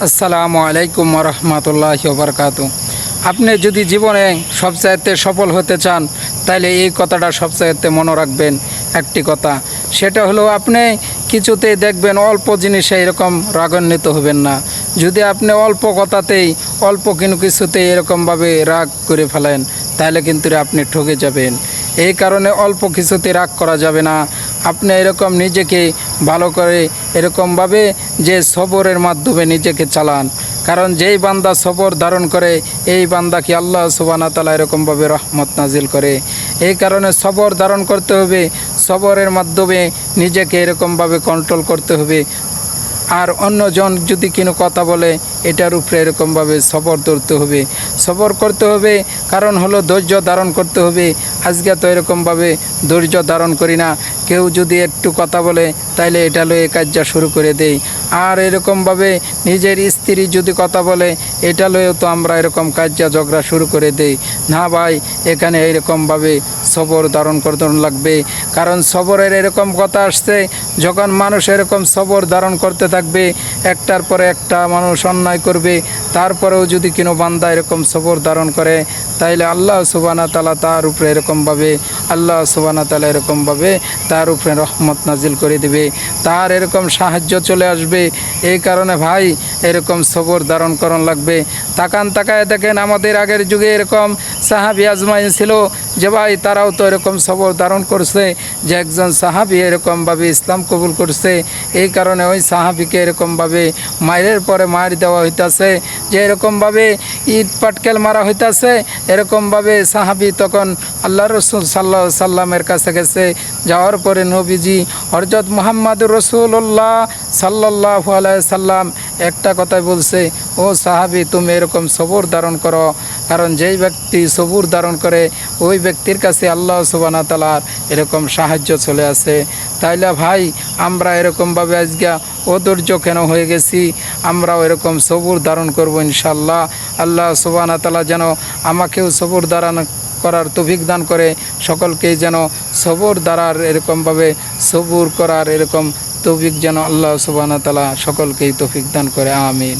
আসসালামু আলাইকুম রহমতুল্লাহি ওয়া বারাকাতুহু। আপনি যদি জীবনে সবচাইতে সফল হতে চান তাহলে এই কথাটা সবচাইতে মনে রাখবেন। একটি কথা, সেটা হলো আপনি কিছুতেই দেখবেন অল্প জিনিসে এরকম রাগান্বিত হবেন না। যদি আপনি অল্প কথাতেই অল্প কিছুতেই এরকমভাবে রাগ করে ফেলেন তাহলে কিন্তু আপনি ঠকে যাবেন। এই কারণে অল্প কিছুতে রাগ করা যাবে না। আপনি এরকম নিজেকে ভালো করে এরকমভাবে যে সবরের মাধ্যমে নিজেকে চালান, কারণ যেই বান্দা সবর ধারণ করে এই বান্দাকে আল্লাহ সুবহানাহু ওয়া তাআলা এরকমভাবে রহমত নাজিল করে। এই কারণে সবর ধারণ করতে হবে, সবরের মাধ্যমে নিজেকে এরকমভাবে কন্ট্রোল করতে হবে। আর অন্যজন যদি কোনো কথা বলে এটার উপরে এরকমভাবে সবর ধরতে হবে, সবর করতে হবে। কারণ হলো ধৈর্য ধারণ করতে হবে। আজকে তো এরকমভাবে ধৈর্য ধারণ করি না, কেউ যদি একটু কথা বলে তাইলে এটা লয়ে কাজটা শুরু করে দেই। আর এরকমভাবে নিজের স্ত্রী যদি কথা বলে এটা লয়েও তো আমরা এরকম কাজটা ঝগড়া শুরু করে দেই। না ভাই, এখানে এরকমভাবে সবর ধারণ করতে লাগবে। কারণ সবরের এরকম কথা আসছে, যখন মানুষ এরকম সবর ধারণ করতে থাকবে, একটার পরে একটা মানুষ অন্যায় করবে, তারপরেও যদি কোনো বান্দা এরকম সবর ধারণ করে তাইলে আল্লাহ সুবহানাহু ওয়া তাআলা তার উপরে এরকমভাবে তার উপরে রহমত নাজিল করে দেবে, তার এরকম সাহায্য চলে আসবে। এই কারণে ভাই এরকম সবর ধারণ করণ লাগবে। তাকায় দেখেন আমাদের আগের যুগে এরকম সাহাবী আজমাইন ছিল যে ভাই তারাও তো এরকম সবর ধারণ করছে, যে একজন সাহাবী এরকমভাবে ইসলাম কবুল করছে। এই কারণে ওই সাহাবীকে এরকমভাবে মায়ের পরে মার দেওয়া হইতাছে, যে এরকমভাবে ইট পাটকেল মারা হইতাছে। এরকমভাবে সাহাবী তখন আল্লাহ রসুল সাল্লাল্লাহু আলাইহি সাল্লামের কাছে গেছে। যাওয়ার পরে নবীজি হযরত মুহাম্মদুর রাসূলুল্লাহ সাল্লাল্লাহু আলাইহি সাল্লাম একটা কথাই বলছে, ও সাহাবী তুমি এরকম সবর ধারণ করো, কারণ যেই ব্যক্তি সবুর ধারণ করে ওই ব্যক্তির কাছে আল্লাহ সুবহানাহু ওয়া তাআলার এরকম সাহায্য চলে আসে। তাইলে ভাই আমরা এরকমভাবে আজকে অধৈর্য কেন হয়ে গেছি? আমরাও এরকম সবুর ধারণ করব ইনশাআল্লাহ। আল্লাহ সুবহানাহু ওয়া তাআলা যেন আমাকেও সবুর ধারণ করার তৌফিক দান করে, সকলকেই যেন সবর দ্বারার এরকমভাবে সবুর করার এরকম তৌফিক যেন আল্লাহ সুবহানাহু ওয়া তাআলা সকলকেই তৌফিক দান করে। আমিন।